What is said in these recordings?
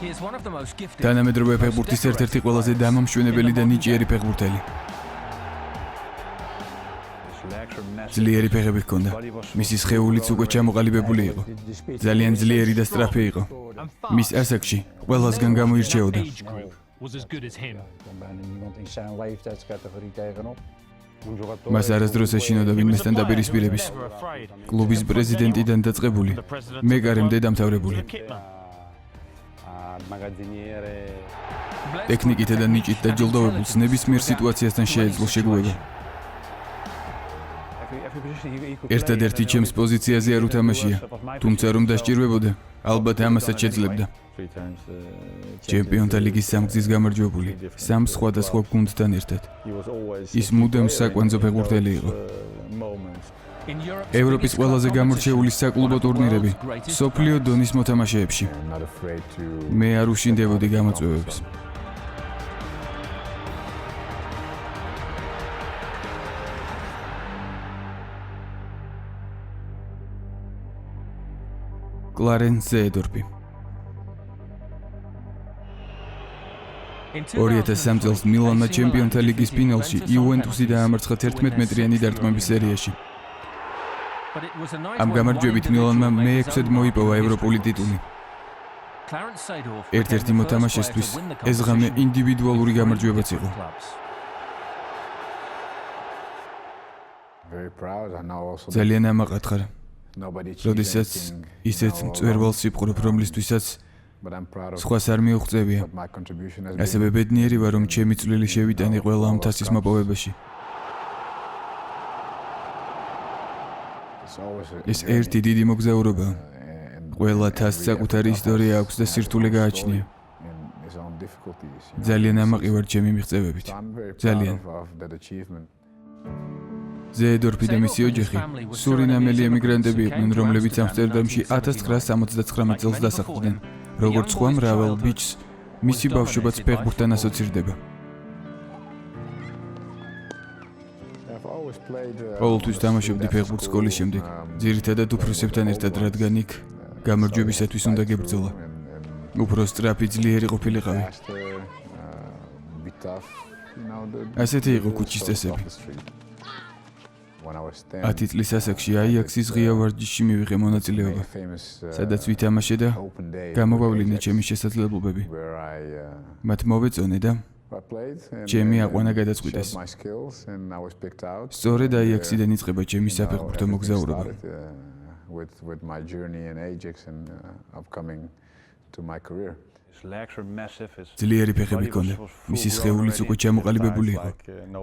თანამედროვე ფეხბურთის ერთ-ერთი ყველაზე დამამშვენებელი და ნიჭიერი ფეხბურთელი. ძლიერი ფეხები ჰქონდა. მისი სხეულიც უკვე ჩამოყალიბებული იყო. ძალიან ძლიერი და სწრაფი იყო. მის ასაკში ყველასგან გამოირჩეოდა. მას არასდროს ეშინოდა ვინმესთან დაპირისპირების. კლუბის პრეზიდენტიდან დაწყებული, მეკარემდე დამთავრებული. ტექნიკით და ნიჭით დაჯილდოვებულს ნებისმიერ სიტუაციასთან შეეძლო შეგუება. ერთადერთი ჩემს პოზიციაზე არ უთამაშია, თუმცა რომ დასჭირვებოდა, ალბათ ამასაც შეძლებდა. ჩემპიონთა ლიგის სამგზის გამარჯვებული, სამ სხვადასხვა გუნდთან ერთად. ის მუდამ საკვანძო ფეხბურთელი იყო. ევროპის ყველაზე გამორჩეული საკლუბო ტურნირები, მსოფლიო დონის მოთამაშეებში. მე არ უშინდებოდი გამოწვევებს. კლარენს ზეედორფი 2003 წელს მილანმა ჩემპიონთა ლიგის ფინალში იუვენტუსი დაამარცხა 11 მეტრიანი დარტყმების სერიაში. ამ გამარჯვებით მილანმა მე-6-ად მოიპოვა ევროპული ტიტული. ერთ-ერთი მოთამაშესთვის ეს ღამე ინდივიდუალური გამარჯვებაც იყო. ძალიან ამაყათხარ. როდესაც ისეთ მწვერვალს ვიფხვრობ, რომლისთვისაც სხვას არ მიუღწევია. ასევე ბედნიერი ვარ, რომ ჩემი წვლილი შევიტანე ყველა ამ თასის მოპოვებაში. ეს ერთი დიდი მოგზაურობაა. ყველა თასს საკუთარი ისტორია აქვს და სირთულე გააჩნია. ძალიან ამაყი ვარ ჩემი მიღწევებით. ძალიან. ზეედორფი და მისი ოჯახი სურინამელი ემიგრანტები იყვნენ, რომლებიც ამსტერდამში 1979 წელს დასახლდნენ. როგორც სხვა მრავალ ბიჭს, მისი ბავშვობაც ფეხბურთთან ასოცირდება. ყოველთვის თამაშობდი ფეხბურთს სკოლის შემდეგ, ძირითადად უფროსებთან ერთად, რადგან იქ გამარჯვებისათვის უნდა გებრძოლა. უფრო სწრაფი, ძლიერი ყოფილიყავი. ასეთი იყო ქუჩის წესები. 10 წლის ასაკში აიაქსის ღია ვარჯიშში მივიღე მონაწილეობა, სადაც ვითამაშე და გამოვავლინე ჩემი შესაძლებლობები. მათ მოვეწონე და ჩემი აყვანა გადაწყვიტეს. სწორედ აიაქსიდან იწყება ჩემი საფეხბურთო მოგზაურობა. ძლიერი ფეხები ჰქონდა. მისი სხეულიც უკვე ჩამოყალიბებული იყო.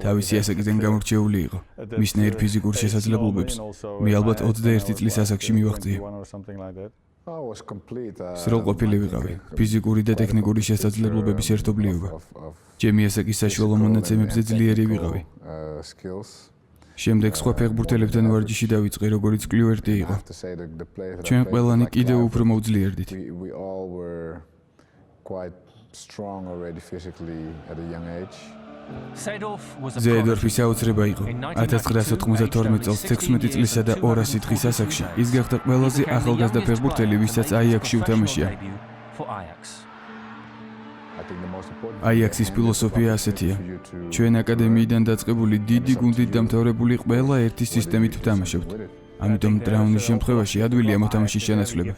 თავისი ასაკიდან გამორჩეული იყო. მისნაირ ფიზიკურ შესაძლებლობებს მე ალბათ 21 წლის ასაკში მივაღწია. სრულყოფილი ვიყავი. ფიზიკური და ტექნიკური შესაძლებლობების ერთობლიობა. ჩემი ასაკის საშუალო მონაცემებზე ძლიერი ვიყავი. შემდეგ სხვა ფეხბურთელებთან ვარჯიში დავიწყე, როგორც კლიუერტი იყო. ჩვენ ყველანი კიდევ უფრო მოვძლიერდით. Quite strong already physically at a young age. ზეედორფი საოცრება იყო. 1992 წელს 16 წლისა და 200 დღის ასაკში ის გახდა ყველაზე ახალგაზრდა ფეხბურთელი, ვისაც აიაქსში უთამაშია. აიაქსის ფილოსოფია ასეთია. ჩვენ აკადემიიდან დაწყებული დიდი გუნდით დამთავრებული ყველა ერთი სისტემით ვთამაშობთ. ამიტომ ტრაუმის შემთხვევაში ადვილია მოთამაშის ჩანაცვლება.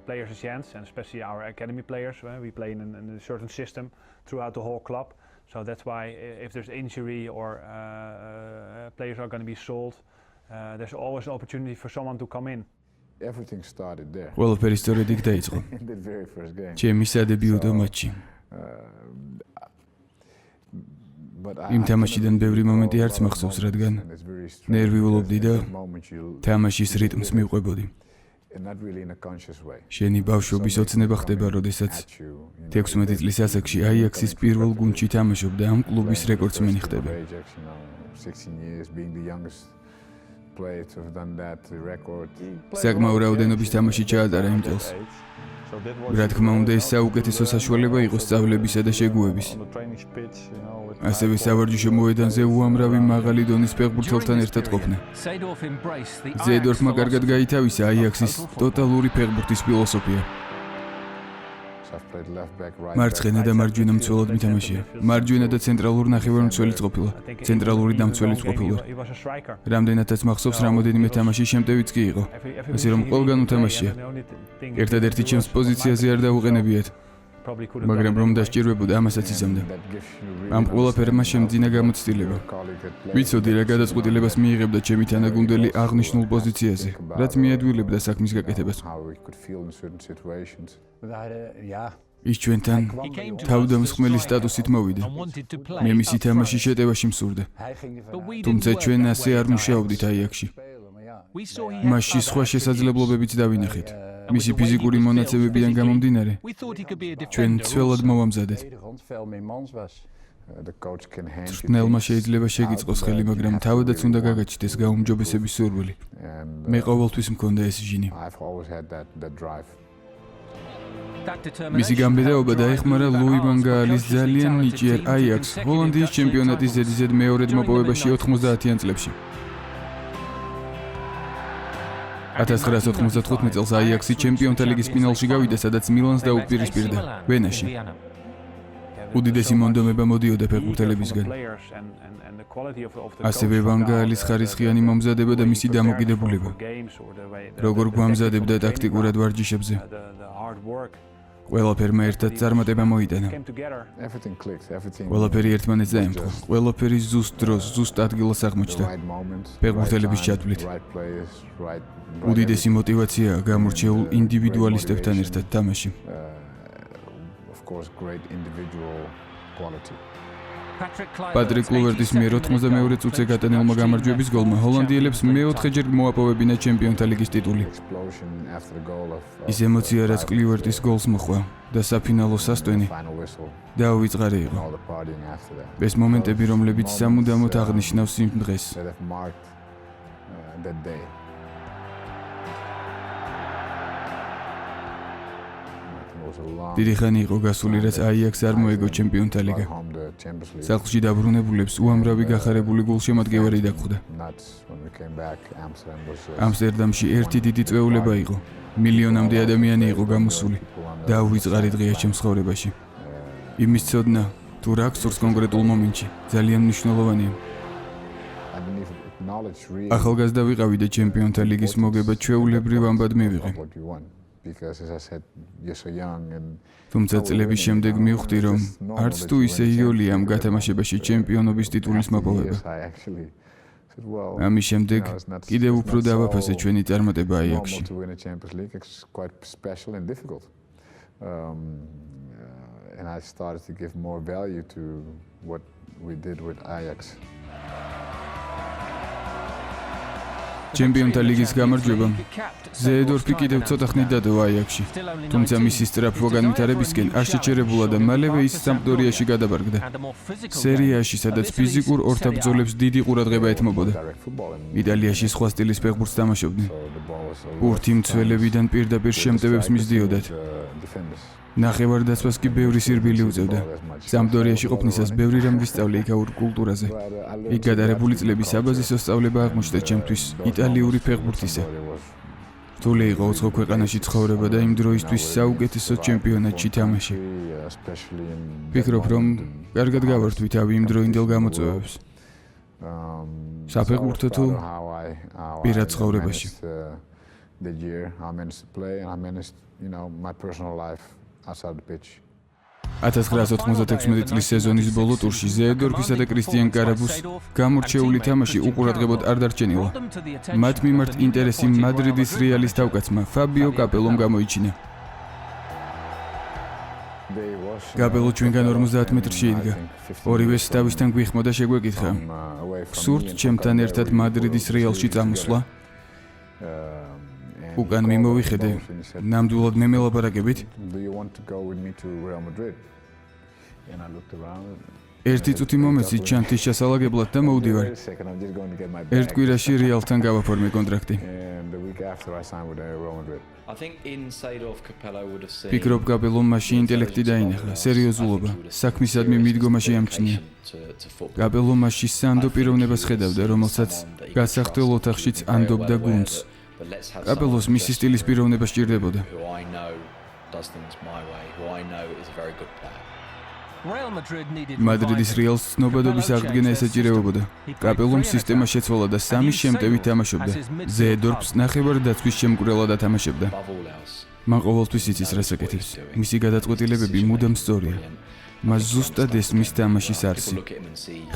Players a chance, and especially our academy players, we play in a certain system throughout the whole club. So that's why if there's injury or players are going to be sold, there's always an opportunity for someone to come in. Everything started there. ყველაფერი სწორედ იქ დაიწყო. The very first game. ჩემი სადებიუტო მატჩი. იმ თამაშიდან ბევრი მომენტი არც მახსოვს, რადგან ნერვიულობდი და თამაშის რიტმს მივყვებოდი. შენი ბავშვობის ოცნება ხდება, როდესაც 16 წლის ასაკში აიაქსის პირველ გუნდში თამაშობ და ამ კლუბის რეკორდსმენი ხდება. საკმაო რაოდენობის თამაში ჩაატარა იმ წელს. რა თქმა უნდა, ეს საუკეთესო საშუალება იყო სწავლებისა და შეგუების. ასევე სავარჯიშო მოედანზე უამრავი მაღალი დონის ფეხბურთელთან ერთად ყოფნა. ზეედორფმა კარგად გაითავისა აიაქსის ტოტალური ფეხბურთის ფილოსოფია. მარცხენა და მარჯვენა მცველად მითამაშია. მარჯვენა და ცენტრალურ ნახევარმცველიც ყოფილა. ცენტრალური დამცველიც ყოფილა. რამდენადაც მახსოვს, რამოდენიმე თამაში შემტევიც კი იყო. ასე რომ ყველგან უთამაშია. ერთადერთი ჩემს პოზიციაზე არ დაუყენებიათ. მაგრამ რომ დასჭირვებოდა, ამასაც იცამდა. ამ ყველაფერმა შემძინა გამოცდილება. ვიცოდი რა გადაწყვეტილებას მიიღებდა ჩემი თანაგუნდელი აღნიშნულ პოზიციაზე, რაც მიადვილებდა საქმის გაკეთებას. ის ჩვენთან თავდამსხმელის სტატუსით მოვიდა. მე მისი თამაშის შეტევაში მსურდა. თუმცა ჩვენ ასე არ მუშაობდით აიაქსში. მასში სხვა შესაძლებლობებიც დავინახეთ. მისი ფიზიკური მონაცემებიდან გამომდინარე, ჩვენ ცველად მოვამზადეთ. მწვრთნელმა შეიძლება შეგიწყოს ხელი, მაგრამ თავადაც უნდა გაგაჩნდეს გაუმჯობესების სურვილი. მე ყოველთვის მქონდა ეს ჟინი. მისი გამდიდრება დაეხმარა ლუი ვან გაალის ძალიან ნიჭიერ აიაქსს ჰოლანდიის ჩემპიონატის ზედიზედ მეორედ მოპოვებაში 90-იან წლებში. 1995 წელს აიაქსი ჩემპიონთა ლიგის ფინალში გავიდა, სადაც მილანს დაუპირისპირდა ვენაში. უდიდესი მონდომება მოდიოდა ფეხბურთელებისგან. ასევე ვან გაალის ხარისხიანი მომზადება და მისი დამოკიდებულება. როგორ გვამზადებდა ტაქტიკურად ვარჯიშებზე. ყველაფერმა ერთად წარმატება მოიტანა. ყველაფერი ერთმანეთს დაემთხვა. ყველაფერი ზუსტ დროს, ზუსტ ადგილას აღმოჩნდა. ფეხბურთელების ჩათვლით. უდიდესი მოტივაციაა გამორჩეულ ინდივიდუალისტებთან ერთად თამაში. პატრიკ კლუვერტის მიერ 92 წუთზე გატანილმა გამარჯვების გოლმა ჰოლანდიელებს მეოთხეჯერ მოაპოვებინა ჩემპიონთა ლიგის ტიტული. ის ემოცია, რაც კლუვერტის გოლს მოჰყვა და საფინალო სასტვენი დაუვიწყარი იყო. ეს მომენტები, რომლებიც სამუდამოდ აღნიშნავს იმ დღეს. დიდი ხანი იყო გასული, რაც აიაქსს არ მოეგო ჩემპიონთა ლიგა. სახლში დაბრუნებულებს უამრავი გახარებული გულშემატკივარი დახვდა. ამსტერდამში ერთი დიდი წვეულება იყო. მილიონამდე ადამიანი იყო გამოსული. დაუვიწყარი დღეა ჩემს ცხოვრებაში. იმის ცოდნა, თუ რა გსურს კონკრეტულ მომენტში, ძალიან მნიშვნელოვანია. ახალგაზრდა ვიყავი და ჩემპიონთა ლიგის მოგება ჩვეულებრივ ამბად მივიღე. თუმცა წლების შემდეგ მივხვდი, რომ არც თუ ისე იოლია ამ გათამაშებაში ჩემპიონობის ტიტულის მოპოვება. ამის შემდეგ კიდევ უფრო დავაფასე ჩვენი წარმატება აიაქსში. ჩემპიონთა ლიგის გამარჯვებამ ზეედორფი კიდევ ცოტა ხნით დადო აიაქსში. თუმცა მისი სწრაფვა განვითარებისკენ არ შეჩერებულა და მალევე ის სამპდორიაში გადაბარგდა. სერიაში, სადაც ფიზიკურ ორთაბრძოლებს დიდი ყურადღება ეთმობოდა. იტალიაში სხვა სტილის ფეხბურთს თამაშობდნენ. ბურთი მცველებიდან პირდაპირ შემტევებს მისდიოდათ. ნახევარდაცვას კი ბევრი სირბილი უწევდა. სამპდორიაში ყოფნისას ბევრი რამ ვისწავლე იქაურ კულტურაზე. იქ გადარებული წლები საბაზისო სწავლება აღმოჩნდა ჩემთვის იტალიური ფეხბურთისა. რთული იყო უცხო ქვეყანაში ცხოვრება და იმ დროისთვის საუკეთესო ჩემპიონატში თამაში. ვფიქრობ, რომ კარგად გავართვი თავი იმ დროინდელ გამოწვევებს. საფეხბურთო თუ პირად ცხოვრებაში. 1996 წლის სეზონის ბოლო ტურში ზეედორფისა და კრისტიან კარაბუს გამორჩეული თამაში უყურადღებოდ არ დარჩენილა. მათ მიმართ ინტერესი მადრიდის რეალის თავკაცმა ფაბიო კაპელომ გამოიჩინა. კაპელო ჩვენგან 50 მეტრში იდგა. ორივეს თავისთან გვიხმო და შეგვეკითხა: "გსურთ ჩემთან ერთად მადრიდის რეალში წამოსვლა?" უკან მიმოვიხედე, ნამდვილად მე მელაპარაკებით. ერთი წუთი მომეცი ჩანთის შესალაგებლად და მოვდივარ. ერთ კვირაში რეალთან გავაფორმე კონტრაქტი. ფიქრობ, კაპელომ მასში ინტელექტი დაინახა, სერიოზულობა, საქმისადმი მიდგომაში ამჩნია. კაპელო მასში სანდო პიროვნებას ხედავდა, რომელსაც გასახდელ ოთახშიც ანდობდა გუნდს. კაპელოს მისი სტილის პიროვნება სჭირდებოდა. does things my way, who I know is a very good player. მადრიდის რეალს ცნობადობის აღდგენა ესაჭირებოდა. კაპელომ სისტემა შეცვალა და სამი შემტევი თამაშობდა. ზეედორფს ნახევარ-დაცვის შემკვრელად ათამაშებდა. მან ყოველთვის იცის რას აკეთებს. მისი გადაწყვეტილებები მუდამ სწორია. მას ზუსტად ესმის თამაშის არსი.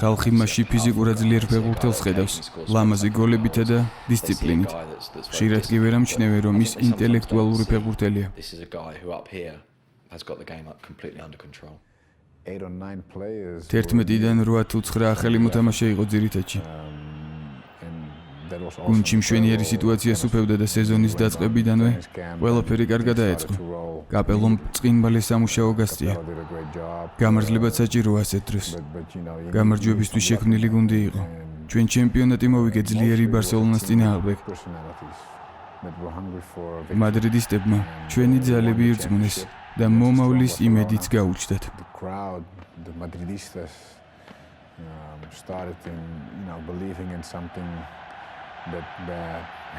ხალხი მასში ფიზიკურად ძლიერ ფეხბურთელს ხედავს, ლამაზი გოლებითა და დისციპლინით. ხშირად კი ვერ ამჩნევენ, რომ ის ინტელექტუალური ფეხბურთელია. Has got the game up completely under control. 8 or 9 players 11-დან 8 თუ 9 ახალი მოთამაშე იყო ძირითადში. გუნდში მშვენიერი სიტუაცია სუფევდა და სეზონის დაწყებიდანვე ყველაფერი კარგად დაეწყო. კაპელომ წინბალი სამუშაო გასწია. გამარჯვებაც საჭიროა ასეთ დროს. გამარჯვებისთვის შექმნილი გუნდი იყო. ჩვენ ჩემპიონატი მოვიგეთ ძლიერი ბარსელონას წინააღმდეგ. მადრიდისტებმა ჩვენი ძალები ირწმუნეს და მომავლის იმედიც გაუჩნდათ. The Madridistas started in, believing in something that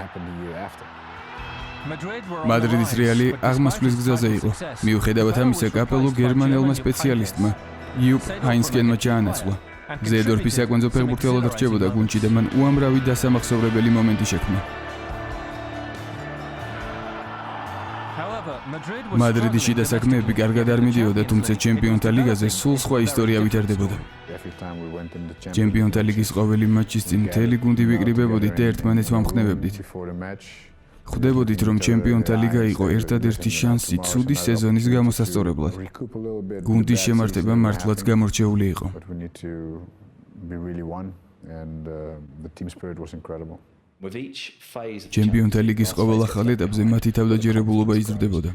happened the year after. მადრიდის რეალი აღმასვლის გზაზე იყო. მიუხედავად ამისა, კაპელო გერმანელმა სპეციალისტმა იუპ ჰაინსკენმა ჩაანაცვლა. ზეედორფი საკვანძო ფეხბურთელად რჩებოდა გუნდში და მან უამრავი დასამახსოვრებელი მომენტი შექმნა. მადრიდის შიდა საქმეები კარგად არ მიდიოდა, თუმცა ჩემპიონთა ლიგაზე სულ სხვა ისტორია ვითარდებოდა. ჩემპიონთა ლიგის ყოველი მატჩის წინ მთელი გუნდი ვიკრიბებოდით და ერთმანეთს ვამხნევებდით. ხვდებოდით, რომ ჩემპიონთა ლიგა იყო ერთადერთი შანსი ცუდი სეზონის გამოსასწორებლად. გუნდის შემართება მართლაც გამორჩეული იყო. ჩემპიონთა ლიგის ყოველ ახალ ეტაპზე მათი თავდაჯერებულობა იზრდებოდა.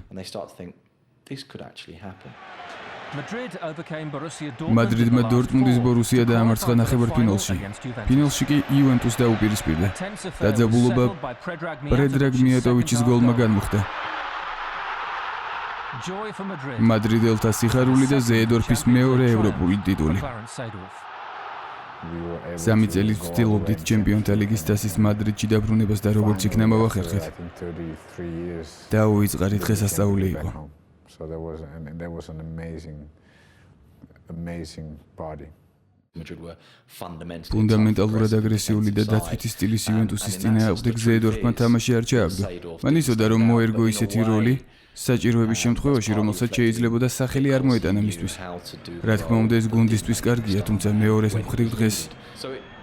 მადრიდმა დორტმუნდის ბორუსია დაამარცხა ნახევარფინალში. ფინალში კი იუვენტუსს დაუპირისპირდა. დაძაბულობა პრედრაგ მიატოვიჩის გოლმა განმუხტა. მადრიდელთა სიხარული და ზეედორფის მეორე ევროპული ტიტული. სამი წელი ვცდილობდით ჩემპიონთა ლიგის თასის მადრიდში დაბრუნებას და როგორც იქნა მოვახერხეთ. დაუიწყარი დღესასწაული იყო. ფუნდამენტალურად აგრესიული და დაცვითი სტილის იუვენტუსის წინააღმდეგ ზეედორფმა თამაში არ ჩააგდო. მან იცოდა, რომ მოერგო ისეთი როლი საჭიროების შემთხვევაში, რომელსაც შეიძლებოდა სახელი არ მოეტანა მისთვის. რა თქმა უნდა, ეს გუნდისთვის კარგია, თუმცა მეორეს მხრივ დღეს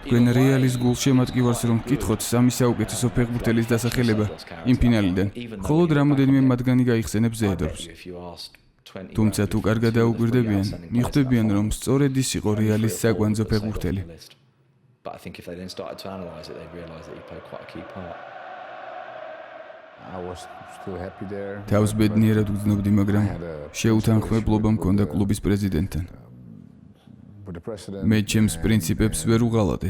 თქვენ რეალის გულშემატკივარს რომ გკითხოთ სამი საუკეთესო ფეხბურთელის დასახელება იმ ფინალიდან, მხოლოდ რამოდენიმე მათგანი გაიხსენებს ზეედორფს. თუმცა თუ კარგად დაუკვირდებიან, მიხვდებიან, რომ სწორედ ის იყო რეალის საკვანძო ფეხბურთელი. თავს ბედნიერად ვგრძნობდი, მაგრამ შეუთანხმებლობა მქონდა კლუბის პრეზიდენტთან. მე ჩემს პრინციპებს ვერ უღალატე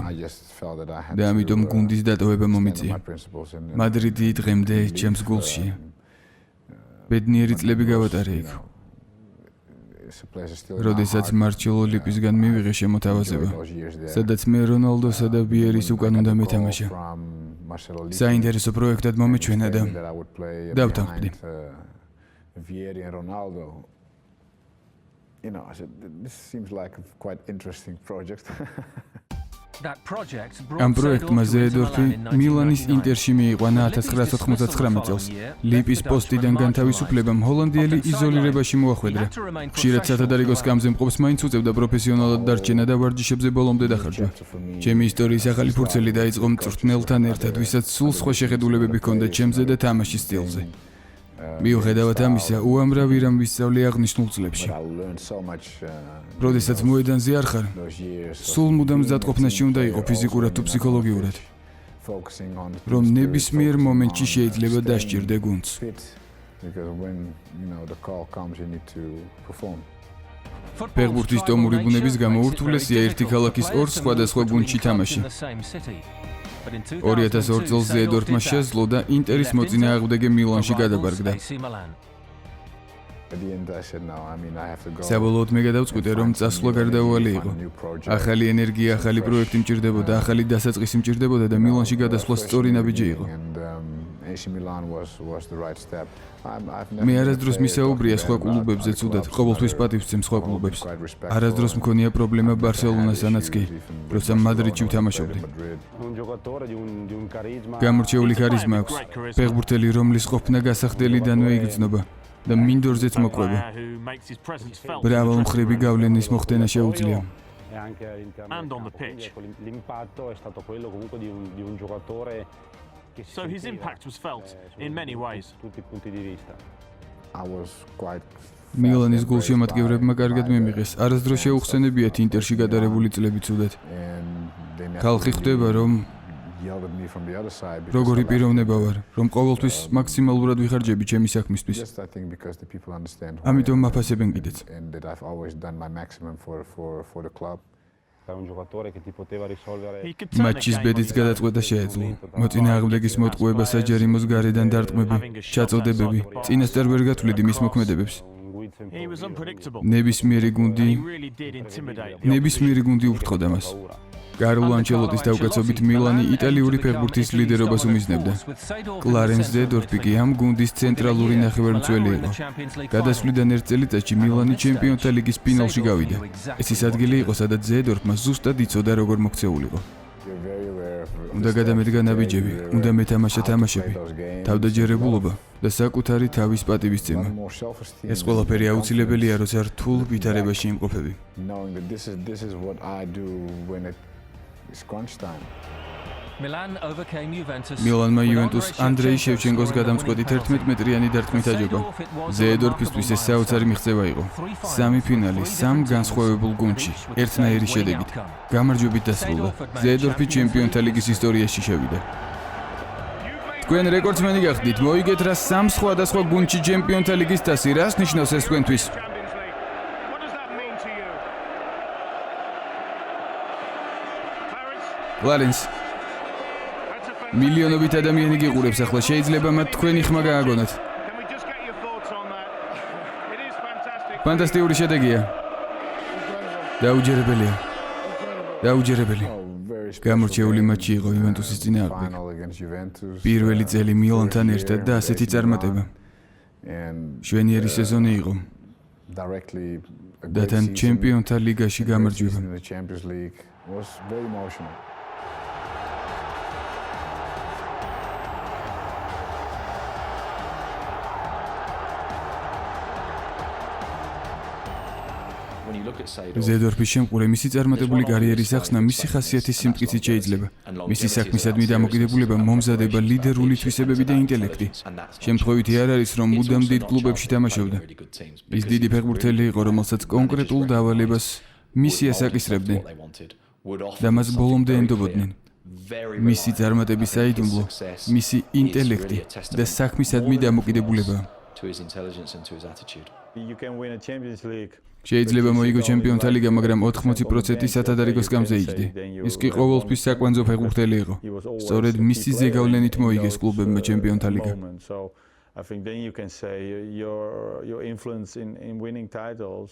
და ამიტომ გუნდის დატოვება მომიწია. მადრიდი დღემდე ჩემს გულშია. ბედნიერი წლები გავატარე იქ. როდესაც მარჩელო ლიპისგან მივიღე შემოთავაზება, სადაც მე რონალდოსა და ბიერის უკან უნდა მეთამაშა. საინტერესო პროექტად მომეჩვენა და დავთანხმდი. ამ პროექტმა ზეედორფი მილანის ინტერში მიიყვანა 1999 წელს. ლიპის პოსტიდან განთავისუფლებამ ჰოლანდიელი იზოლირებაში მოახვედრა. ხშირად სათადარიგო სკამზე მყოფს მაინც უწევდა პროფესიონალად დარჩენა და ვარჯიშებზე ბოლომდე დახარჯვა. ჩემი ისტორიის ახალი ფურცელი დაიწყო მწვრთნელთან ერთად, ვისაც სულ სხვა შეხედულებები ჰქონდა ჩემზე და თამაშის სტილზე. მიუხედავად ამისა, უამრავი რამ ვისწავლე აღნიშნულ წლებში. როდესაც მოედანზე არ ხარ, სულ მუდამ მზადყოფნაში უნდა იყო ფიზიკურად თუ ფსიქოლოგიურად, რომ ნებისმიერ მომენტში შეიძლება დასჭირდე გუნდს. ფეხბურთის ტომური ბუნების გამო ურთულესია ერთი ქალაქის ორ სხვადასხვა გუნდში თამაში. 2002 წელს ზეედორფმა შეძლო და ინტერის მოწინააღმდეგე მილანში გადაბარგდა. საბოლოოდ მე გადავწყვიტე, რომ წასვლა გარდაუვალი იყო. ახალი ენერგია, ახალი პროექტი მჭირდებოდა, ახალი დასაწყისი მჭირდებოდა და მილანში გადასვლა სწორი ნაბიჯი იყო. AC Milan was the right step. მე არასდროს მისაუბრია სხვა კლუბებზე ცუდად, ყოველთვის პატივს ვცემ სხვა კლუბებს. არასდროს მქონია პრობლემა ბარსელონასანაც კი, როცა მადრიდში ვთამაშობდი. გამორჩეული ქარიზმა აქვს, ფეხბურთელი, რომლის ყოფნა გასახდელიდანვე იგრძნობა და მინდორზეც მოყვება. მრავალმხრივი გავლენის მოხდენა შეუძლია. And on the pitch. L'impatto è stato quello comunque di un giocatore che So his impact was felt in many ways. tutti i punti di vista. I was quite მილანის გულშემატკივრებმა კარგად მიმიღეს. არასდროს შეუხსენებიათ ინტერში გადარებული წლები ცუდად. ხალხი ხვდება, რომ yelled at me from the other side. როგორი პიროვნება ვარ, რომ ყოველთვის მაქსიმალურად ვიხარჯები ჩემი საქმისთვის. Just I think because the people understand. ამიტომ მაფასებენ კიდეც. And that I've always done my maximum for the club. È un giocatore che ti poteva risolvere. He could turn the მატჩის game ბედიც გადაწყვეტა შეეძლო. მოწინააღმდეგის მოტყუება, საჯარიმოს გარედან დარტყმები, ჩაწოდებები, წინასწარ ვერ გათვლიდი მის მოქმედებებს. He was unpredictable. ნებისმიერი გუნდი, He really did intimidate. the ნებისმიერი გუნდი ურთხოვდა მას. კარლო ანჩელოტის თავკაცობით მილანი იტალიური ფეხბურთის ლიდერობას უმიზნებდა. კლარენს ზედორფი კი ამ გუნდის ცენტრალური ნახევარმცველი იყო. გადასვლიდან ერთ წელიწადში მილანი ჩემპიონთა ლიგის ფინალში გავიდა. ეს ის ადგილი იყო, სადაც ზედორფმა ზუსტად იცოდა როგორ მოქცეულიყო. უნდა გადამედგა ნაბიჯები, უნდა მეთამაშა თამაშები, თავდაჯერებულობა და საკუთარი თავის პატივისცემა. ეს ყველაფერი აუცილებელია, როცა რთულ ვითარებაში იმყოფები. Knowing that this is what I do when it's crunch time. Milan overcame Juventus. მილანმა იუვენტუს ანდრეი შევჩენკოს გადამწყვეტი 11 მეტრიანი დარტყმით აჯობა. ზედორფისთვის ეს საოცარი მიღწევა იყო. 3 ფინალი, 3 განსხვავებულ გუნდში, ერთნაირი შედეგით. გამარჯვებით დასრულდა. ზედორფი ჩემპიონთა ლიგის ისტორიაში შევიდა. თქვენ რეკორდსმენი გახდით. მოიგეთ რა 3 სხვადასხვა გუნდში ჩემპიონთა ლიგის თასი. რას ნიშნავს ეს თქვენთვის? What does that mean to you? კლარენს მილიონობით ადამიანი გიყურებს ახლა, შეიძლება მათ თქვენი ხმა გააგონათ. Can we just get your thoughts on that? It is fantastic. ფანტასტიკური შედეგია. დაუჯერებელია. დაუჯერებელი. გამორჩეული მატჩი იყო იუვენტუსის წინააღმდეგ. Final against Juventus. პირველი წელი მილანთან ერთად და ასეთი წარმატება. And შვენიერი სეზონი იყო. directly a და great თან season. ჩემპიონთა ლიგაში Great გამარჯვება. season in the Champions League was very emotional. When you look at Seedorf, ზედორფის შემყურე მისი წარმატებული კარიერის ახსნა მისი ხასიათის სიმტკიცით შეიძლება. მისი საქმისადმი დამოკიდებულება, მომზადება, ლიდერული თვისებები და ინტელექტი. შემთხვევითი არ არის, რომ მუდამ დიდ კლუბებში თამაშობდა. ის დიდი ფეხბურთელი იყო, რომელსაც კონკრეტულ დავალებას მისიას აკისრებდნენ და მას ბოლომდე ენდობოდნენ. მისი წარმატების საიდუმლო, მისი ინტელექტი და საქმისადმი დამოკიდებულება. to his intelligence and to his attitude. You can win a Champions League. შეიძლება მოიგო ჩემპიონთა ლიგა, მაგრამ 80% სათადარიგოს გამზე იჯდა. ის კი ყოველთვის საკვანძო ფეხბურთელი იყო. სწორედ მისი ზეგავლენით მოიგეს კლუბებმა ჩემპიონთა ლიგა. So I think then you can say your influence in winning titles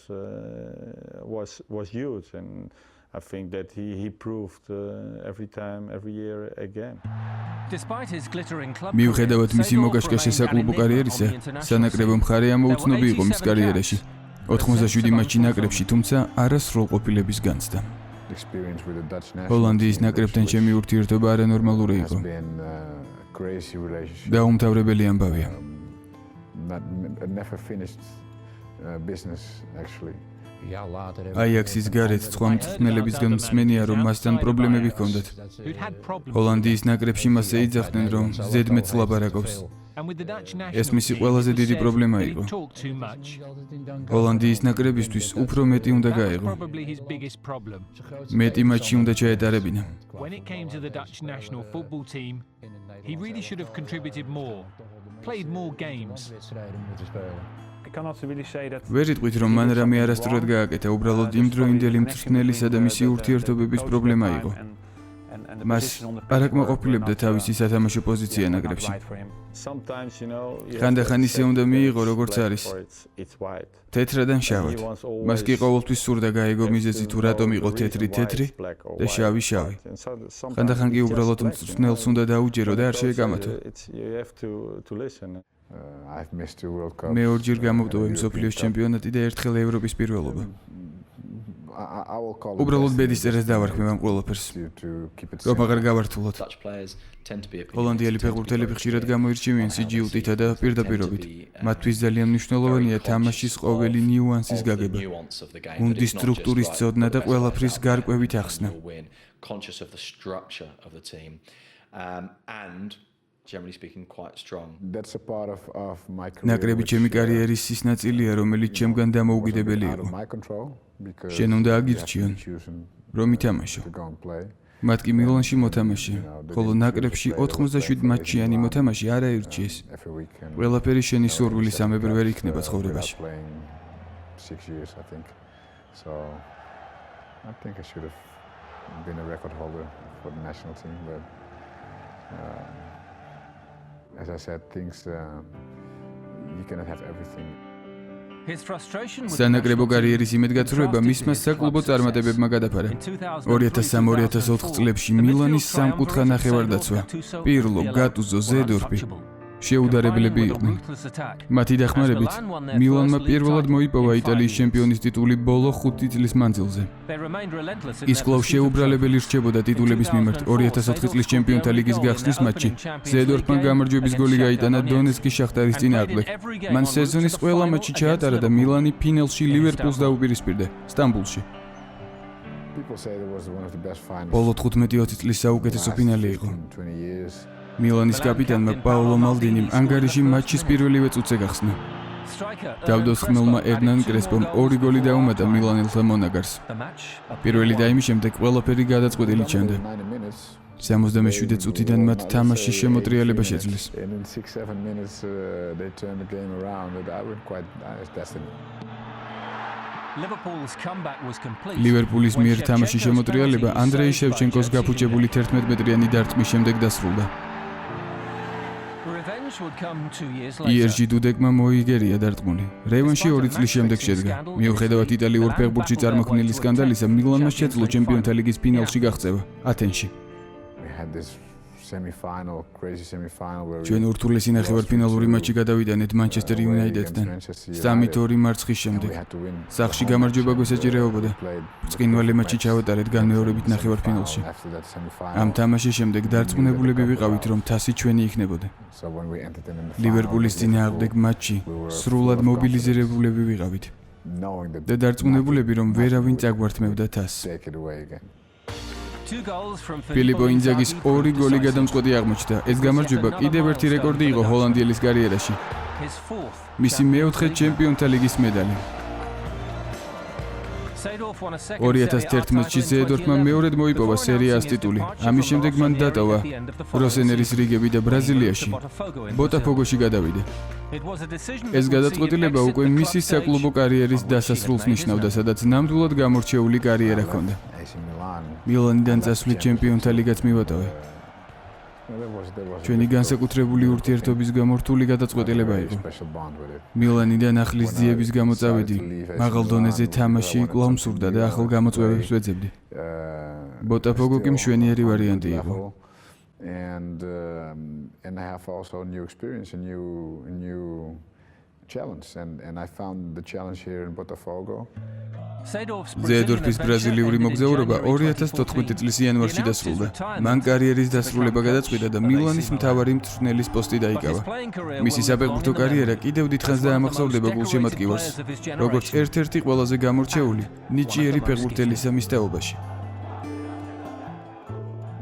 was huge, and I think that he proved every time, every year again. Despite his glittering club მიუხედავად მისი მოგაშკაშე საკლუბო კარიერისა, სანაკრებო მხარე ამოუცნობი იყო მის კარიერაში. 87 მატჩი ნაკრებში, თუმცა არასრულყოფილების განცდა. Experience with the Dutch national ჰოლანდიის team ნაკრებთან ჩემი ურთიერთობა არანორმალური has იყო. been a crazy relationship. დაუმთავრებელი ამბავია. Never finished business actually. აიაქსის გარეთ სხვა მწვრთნელებისგან მსმენია, რომ მასთან პრობლემები ჰქონდათ. who'd had problems. ჰოლანდიის ნაკრებში მასზე იძახდნენ, რომ ზედმეტს ლაპარაკობს. And with the Dutch ეს national მისი team, ყველაზე he დიდი said პრობლემა that he იყო. talked too much. ჰოლანდიის ნაკრებისთვის უფრო მეტი უნდა That was გაეღო. probably his biggest problem. მეტი მატჩი უნდა ჩაეტარებინა. When it came to the Dutch national football team, he really should have contributed more, played more games. I cannot really say that. ვერ იტყვით, რომ მან რამე არასწორად გააკეთა, უბრალოდ იმდროინდელი მწვრთნელისა და მისი ურთიერთობების პრობლემა იყო. the მას position on the არ pitch აკმაყოფილებდა თავისი სათამაშო პოზიცია not ნაკრებში. right for him. Sometimes, you know, you ხანდახან have to ისე accept უნდა that მიიღო, it's როგორც black არის. or it's white. თეთრად ან შავად. მას კი ყოველთვის სურდა გაეგო მიზეზი თუ რატომ იყო თეთრი თეთრი და შავი შავი. ხანდახან კი უბრალოდ მწვრთნელს უნდა დაუჯერო და არ შეეკამათო. I've missed 2 World Cups. მე ორჯერ გამოვტოვე მსოფლიოს ჩემპიონატი და ერთხელ ევროპის პირველობა. I will call it უბრალოდ destiny ბედის წერას დავარქმევ ამ ყველაფერს. to keep it რომ simple. აღარ გავართულოთ. Such players tend to be ჰოლანდიელი ფეხბურთელები ხშირად გამოირჩევიან სიჯიუტითა და პირდაპირობით. მათთვის ძალიან მნიშვნელოვანია თამაშის ყოველი ნიუანსის გაგება. გუნდის სტრუქტურის ცოდნა და ყველაფრის გარკვევით ახსნა. Conscious of the structure of the team and generally speaking quite strong. That's a part of my career. ნაკრები ჩემი კარიერის ის ნაწილია, რომელიც ჩემგან დამოუკიდებელი იყო. my control because შენ უნდა აგირჩიონ, რომ ითამაშო. to go and play. მათ კი მილანში მოთამაშე, ხოლო ნაკრებში 87 მატჩიანი მოთამაში არ აირჩიეს. Every weekend. ყველაფერი შენი სურვილის ამებრ ვერ იქნება ცხოვრებაში. Playing 6 years, I think. So I think I should have been a record holder for the national team, but as I said, things you cannot have everything. His frustration with სანაკრებო კარიერის იმედგაცრუება მისმა საკლუბო წარმატებებმა გადაფარა. 2003-2004 წლებში მილანის სამკუთხა ნახევარდაცვა, პირლო, გატუზო, ზედორფი შეუდარებლები იყვნენ. მათი დახმარებით მილანმა პირველად მოიპოვა იტალიის ჩემპიონის ტიტული ბოლო 5 წლის მანძილზე. ის კვლავ შეუბრალებელი რჩებოდა ტიტულების მიმართ 2004 წლის ჩემპიონთა ლიგის გახსნის მატჩი. ზედორფმა გამარჯვების გოლი გაიტანა დონეცკის შახტარის წინააღმდეგ. მან სეზონის ყველა მატჩი ჩაატარა და მილანი ფინალში ლივერპულს დაუპირისპირდა სტამბულში. People say it was one of the best finals. ბოლო 15-20 წლის საუკეთესო ფინალი იყო. 20 years. მილანის კაპიტანმა პაოლო მალდინიმ ანგარიში მატჩის პირველივე წუთზე გახსნა. თავდამსხმელმა ერნან კრესპომ 2 გოლი დაუმატა მილანელთა მონაგარს. პირველი და იმის შემდეგ ყველაფერი გადაწყვეტილი ჩანდა. 90 minutes. 77 წუთიდან მათ თამაშის შემოტრიალება შეძლეს. And in 6-7 minutes they turned the game around and I went quite destiny. Liverpool's comeback was complete. ლივერპულის მიერ თამაშის შემოტრიალება ანდრეი შევჩენკოს გაფუჭებული 11 მეტრიანი დარტყმის შემდეგ დასრულდა. Revenge would come 2 years later. იერჟი დუდეკმა მოიგერია დარტყმული. რევანში 2 წლის შემდეგ შედგა. მიუხედავად იტალიურ ფეხბურთში წარმოქმნილი სკანდალისა, მილანმა შეძლო ჩემპიონთა ლიგის ფინალში გაღწევა ათენში. We had this semi-final, crazy semi-final where ჩვენ ურთულესი ნახევარფინალური მატჩი გადავიდანეთ მანჩესტერ იუნაიტედთან. 3-2 მარცხის შემდეგ. we had to win. სახში გამარჯვება გვესაჭირეობოდა. Played ბრწყინვალე მატჩი ჩავატარეთ განმეორებით ნახევარფინალში. after that semi-final. ამ თამაშის შემდეგ დარწმუნებულები ვიყავით, რომ თასი ჩვენი იქნებოდა. So when we entered in the final, ლივერპულის წინააღმდეგ მატჩი სრულად მობილიზირებულები ვიყავით knowing that და დარწმუნებულები, რომ ვერავინ წაგვართმევდა თასს. take it away again. 2 goals from ფილიპო ინძაგის 2 გოლი გადამწყვეტი აღმოჩნდა. ეს გამარჯვება კიდევ ერთი რეკორდი იყო ჰოლანდიელის კარიერაში. his 4th. მისი მეოთხე ჩემპიონთა ლიგის медаლი. Seedorf won a second 2011-ში ზედორფმა მეორედ მოიპოვა სერია-ას ტიტული. ამის შემდეგ მან დატოვა როსენერის რიგები და ბრაზილიაში ბოტაფოგოში გადავიდა. ეს გადაწყვეტილება უკვე მისი საკლუბო კარიერის დასასრულს ნიშნავდა, სადაც ნამდვილად გამორჩეული კარიერა ჰქონდა. AC Milan. მილანიდან წასვლით ჩემპიონთა ლიგაც მივატოვე. There was ჩვენი განსაკუთრებული ურთიერთობის გამო რთული გადაწყვეტილება a იყო. special bond with it. მილანიდან ახლის ძიების გამო წავედი. მაღალ დონეზე თამაში კვლავ მსურდა და ახალ გამოწვევებს ვეძებდი. ბოტაფოგო კი მშვენიერი ვარიანტი იყო. And I have also new experience, a new challenge, and I found the challenge here in Botafogo. ზედორფის ბრაზილიური მოგზაურობა 2014 წლის იანვარში დასრულდა. მან კარიერის დასრულება გადაწყვიტა და მილანის მთავარი მწვრთნელის პოსტი დაიკავა. მისი საფეხბურთო კარიერა კიდევ დიდხანს დაამახსოვრდება გულშემატკივარს, როგორც ერთ-ერთი ყველაზე გამორჩეული ნიჭიერი ფეხბურთელისა მისდაობაში.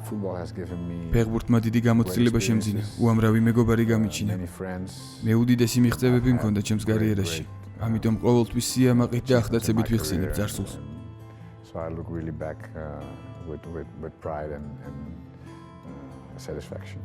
Football has given me ფეხბურთმა დიდი გამოცდილება შემძინა, უამრავი მეგობარი გამიჩინა. many friends. მე უდიდესი მიღწევები მქონდა ჩემს კარიერაში. ამიტომ ყოველთვის სიამაყით და ახდაცებით ვიხსენებ წარსულს. So I look really back with pride and satisfaction.